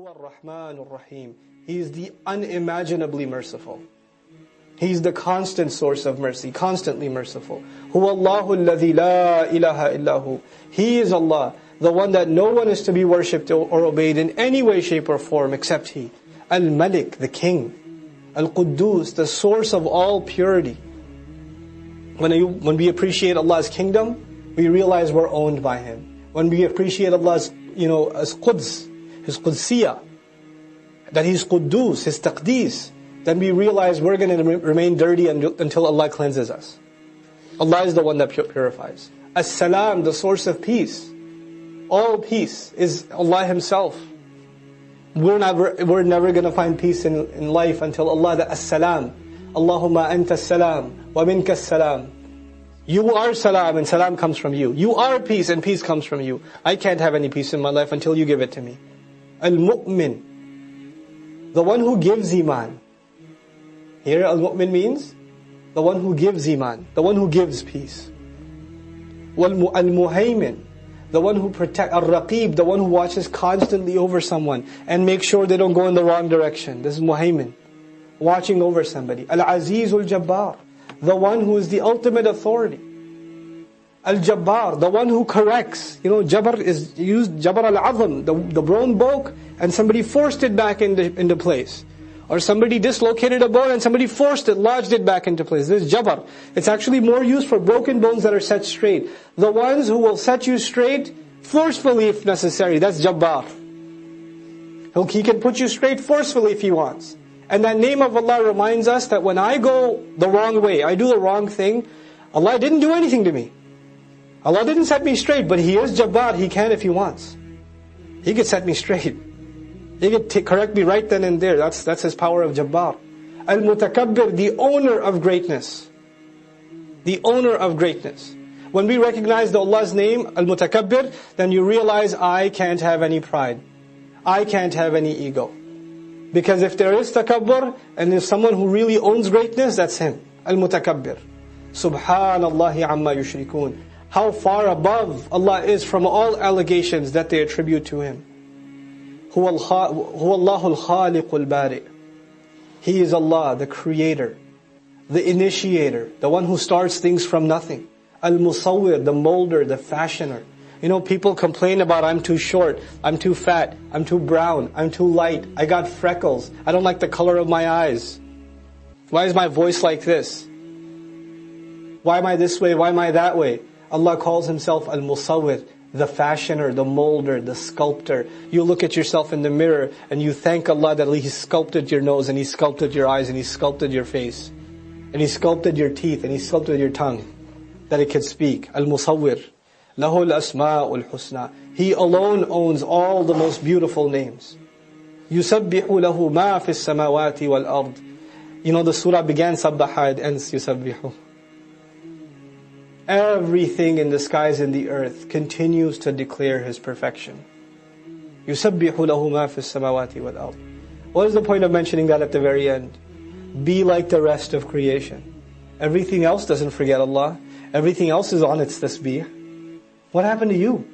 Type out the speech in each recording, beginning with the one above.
Huwa ar-Rahman ar-Rahim. He is the unimaginably merciful. He is the constant source of mercy, constantly merciful. Huwa Allahu alladhi la ilaha illahu. He is Allah, the one that no one is to be worshipped or obeyed in any way, shape or form except He. Al-Malik, the King. Al-Quddus, the source of all purity. When we appreciate Allah's kingdom, we realize we're owned by Him. When we appreciate Allah's, as Quds, His Qudsiyah, that He's Quddus, His Taqdees, then we realize we're going to remain dirty until Allah cleanses us. Allah is the one that purifies. As-Salam, the source of peace. All peace is Allah Himself. We're never going to find peace in life until Allah, the As-Salam. Allahumma anta as-salam, wa minka as-salam. You are salam and salam comes from you. You are peace and peace comes from you. I can't have any peace in my life until you give it to me. Al-Mu'min, the one who gives iman. Here Al-Mu'min means the one who gives iman, the one who gives peace. Al-Muhaymin, the one who protects. Al-Raqib, the one who watches constantly over someone and makes sure they don't go in the wrong direction. This is Muhaymin, watching over somebody. Al-Aziz al-Jabbar, the one who is the ultimate authority. Al-Jabbar, the one who corrects. Jabbar is used, Jabbar al-Azam, the bone broke and somebody forced it back into place. Or somebody dislocated a bone and somebody forced it, lodged it back into place. This is Jabbar. It's actually more used for broken bones that are set straight. The ones who will set you straight forcefully if necessary, that's Jabbar. He can put you straight forcefully if He wants. And that name of Allah reminds us that when I go the wrong way, I do the wrong thing, Allah didn't do anything to me. Allah didn't set me straight, but He is Jabbar. He can if He wants. He could set me straight. He could correct me right then and there. That's His power of Jabbar. Al-Mutakabbir, the owner of greatness. The owner of greatness. When we recognize Allah's name, Al-Mutakabbir, then you realize I can't have any pride. I can't have any ego. Because if there is takabbur, and if someone who really owns greatness, that's him. Al-Mutakabbir. Subhanallahi amma yushrikun. How far above Allah is from all allegations that they attribute to Him. Huwa Allahu al-Khaliq al-Bari. He is Allah, the Creator, the Initiator, the one who starts things from nothing. Al-Musawwir, the molder, the fashioner. People complain about I'm too short, I'm too fat, I'm too brown, I'm too light, I got freckles, I don't like the color of my eyes. Why is my voice like this? Why am I this way? Why am I that way? Allah calls Himself Al-Musawwir, the fashioner, the molder, the sculptor. You look at yourself in the mirror and you thank Allah that He sculpted your nose and He sculpted your eyes and He sculpted your face. And He sculpted your teeth and He sculpted your tongue that it could speak. Al-Musawwir. Lahu al-asma'ul husna. He alone owns all the most beautiful names. يُسَبِّحُ لَهُ مَا فِي السَّمَاوَاتِ وَالْأَرْضِ. The surah began sabbaha, it ends yusabbihu. Everything in the skies and the earth continues to declare His perfection. يُسَبِّحُ لَهُ مَا فِي السَّمَاوَاتِ وَالْأَرْضِ. What is the point of mentioning that at the very end? Be like the rest of creation. Everything else doesn't forget Allah. Everything else is on its tasbih. What happened to you?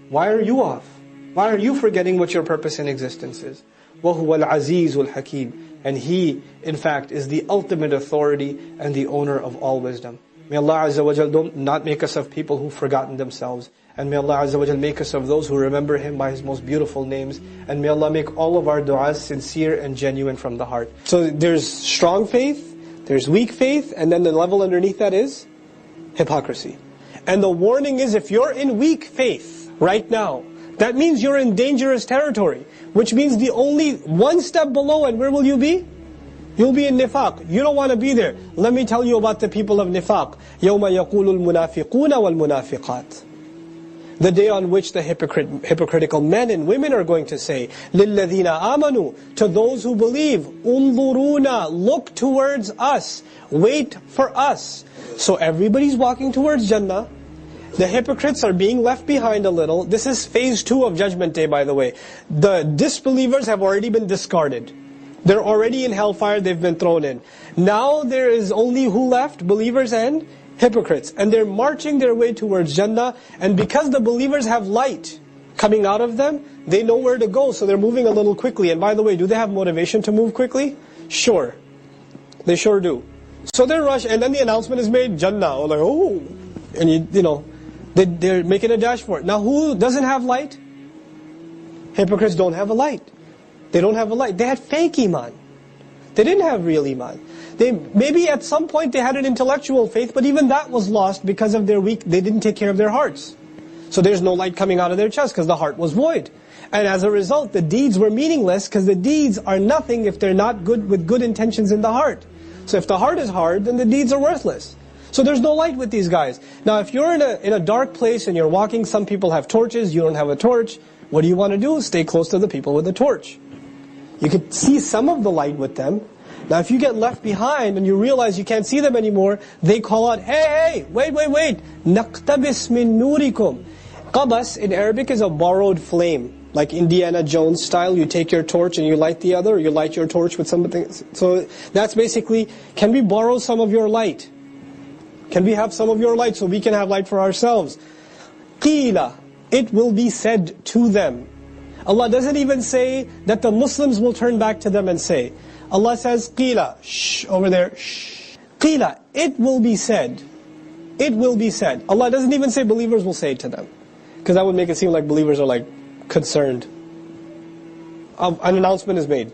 Why are you off? Why are you forgetting what your purpose in existence is? وَهُوَ الْعَزِيزُ الْحَكِيمُ. And He, in fact, is the ultimate authority and the owner of all wisdom. May Allah Azza wa Jal not make us of people who've forgotten themselves. And may Allah Azza wa Jal make us of those who remember Him by His most beautiful names. And may Allah make all of our du'as sincere and genuine from the heart. So there's strong faith, there's weak faith, and then the level underneath that is hypocrisy. And the warning is, if you're in weak faith right now, that means you're in dangerous territory. Which means the only one step below, and where will you be? You'll be in nifaq. You don't want to be there. Let me tell you about the people of nifaq. يَوْمَ يَقُولُ الْمُنَافِقُونَ وَالْمُنَافِقَاتِ. The day on which the hypocritical men and women are going to say, لِلَّذِينَ آمَنُوا, to those who believe, انظُرُونَ, look towards us, wait for us. So everybody's walking towards Jannah. The hypocrites are being left behind a little. This is phase 2 of Judgment Day, by the way. The disbelievers have already been discarded. They're already in hellfire, they've been thrown in. Now there is only who left? Believers and hypocrites. And they're marching their way towards Jannah. And because the believers have light, coming out of them, they know where to go, so they're moving a little quickly. And by the way, do they have motivation to move quickly? Sure. They sure do. So they rush, and then the announcement is made, Jannah, or like, oh, and you know, they're making a dash for it. Now who doesn't have light? Hypocrites don't have a light. They don't have a light. They had fake iman. They didn't have real iman. Maybe at some point they had an intellectual faith, but even that was lost because of they didn't take care of their hearts. So there's no light coming out of their chest because the heart was void. And as a result, the deeds were meaningless because the deeds are nothing if they're not good with good intentions in the heart. So if the heart is hard, then the deeds are worthless. So there's no light with these guys. Now if you're in a dark place and you're walking, some people have torches, you don't have a torch. What do you want to do? Stay close to the people with the torch. You could see some of the light with them. Now if you get left behind and you realize you can't see them anymore, they call out, hey, wait. نَقْتَبِسْ مِن نُورِكُمْ. Qabas in Arabic is a borrowed flame. Like Indiana Jones style, you take your torch and you light the other, or you light your torch with something. So that's basically, can we borrow some of your light? Can we have some of your light so we can have light for ourselves? Qila, it will be said to them. Allah doesn't even say that the Muslims will turn back to them and say. Allah says, Qila, shh, over there, shh. Qila, it will be said. It will be said. Allah doesn't even say believers will say it to them. Because that would make it seem like believers are like concerned. An announcement is made.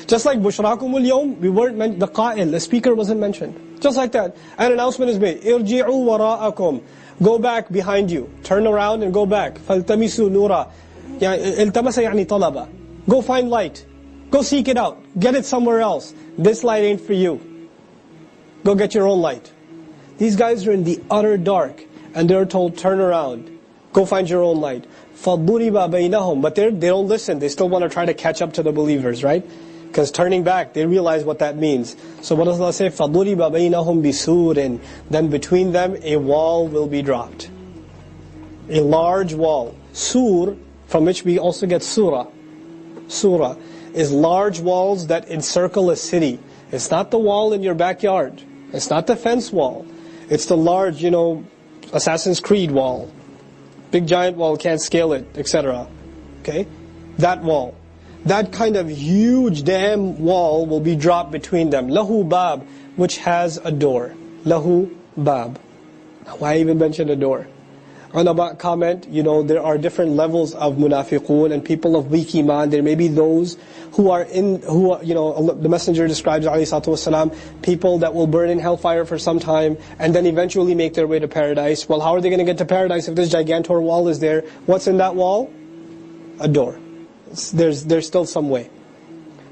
Just like Bushrakumul Yawm, we weren't the qa'il, the speaker wasn't mentioned. Just like that, an announcement is made. Irji'u wara'akum. Go back behind you. Turn around and go back. فَالْتَمِسُوا نُورًا. التمس يعني طلبا. Go find light. Go seek it out. Get it somewhere else. This light ain't for you. Go get your own light. These guys are in the utter dark, and they're told, turn around. Go find your own light. فَضُرِبَ بَيْنَهُمْ. But they don't listen. They still want to try to catch up to the believers, right? Because turning back, they realize what that means. So what does Allah say? فَضُرِبَ بَيْنَهُمْ بِسُورٍ. Then between them, a wall will be dropped. A large wall. Sur, from which we also get surah. Surah is large walls that encircle a city. It's not the wall in your backyard. It's not the fence wall. It's the large, Assassin's Creed wall. Big giant wall, can't scale it, etc. Okay? That wall. That kind of huge damn wall will be dropped between them. Lahu bab, which has a door. Lahu bab. Why even mention a door? Ulama comment, there are different levels of munafiqun and people of weak iman. There may be those the Messenger describes, alayhi salatu wasalam, people that will burn in hellfire for some time and then eventually make their way to paradise. Well, how are they going to get to paradise if this gigantor wall is there? What's in that wall? A door. There's still some way.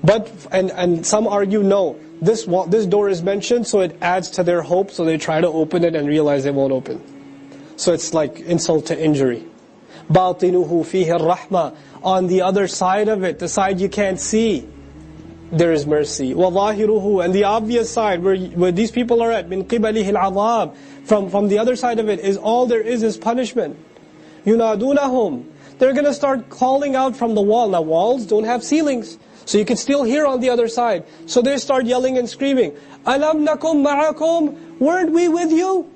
But, and some argue, no, this door is mentioned, so it adds to their hope, so they try to open it and realize they won't open. So it's like insult to injury. بَاطِنُهُ فِيهِ الرَّحْمَةِ. On the other side of it, the side you can't see, there is mercy. وَظَاهِرُهُ. And the obvious side, where these people are at, مِنْ قِبَلِهِ الْعَذَابِ. From the other side of it, is all there is punishment. يُنَادُونَهُمْ. They're going to start calling out from the wall. Now walls don't have ceilings, so you can still hear on the other side. So they start yelling and screaming, أَلَمْ نَكُمْ مَعَكُمْ. Weren't we with you?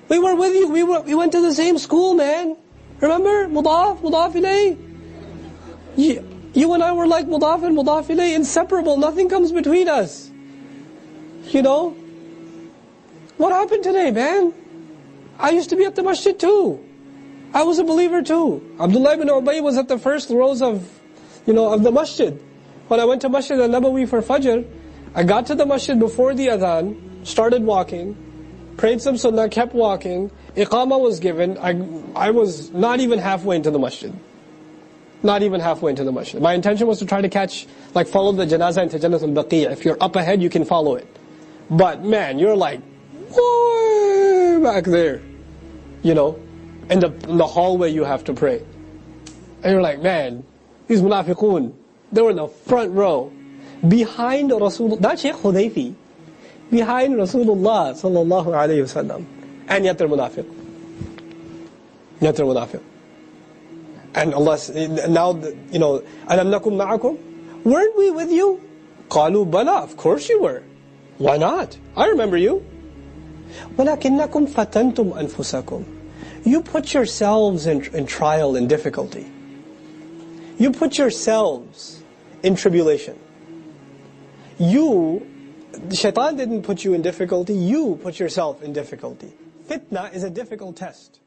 We were with you. We went to the same school, man. Remember? Mudaf ilayh. You and I were like mudaf and mudaf ilayh, inseparable. Nothing comes between us. What happened today, man? I used to be at the masjid too. I was a believer too. Abdullah ibn Ubay was at the first rows of the masjid. When I went to Masjid al-Nabawi for Fajr, I got to the masjid before the adhan, started walking, prayed some sunnah, kept walking, iqamah was given, I was not even halfway into the masjid. Not even halfway into the masjid. My intention was to try to follow the janazah into Jannat al-Baqi'. If you're up ahead, you can follow it. But man, you're like, way back there. In the hallway you have to pray. And you're like, man, these munafiqun, they were in the front row. Behind Rasulullah, not Shaykh Hudayfi. Behind Rasulullah sallallahu alayhi wasallam. And yet they're munafiq. And Allah, now, أَلَمْ نَكُمْ مَعَكُمْ. Weren't we with you? قَالُوا بَلَى. Of course you were. Why not? I remember you. وَلَكِنَّكُمْ فَتَنْتُمْ أَنفُسَكُمْ. You put yourselves in trial and difficulty. You put yourselves in tribulation. Shaitan didn't put you in difficulty, you put yourself in difficulty. Fitna is a difficult test.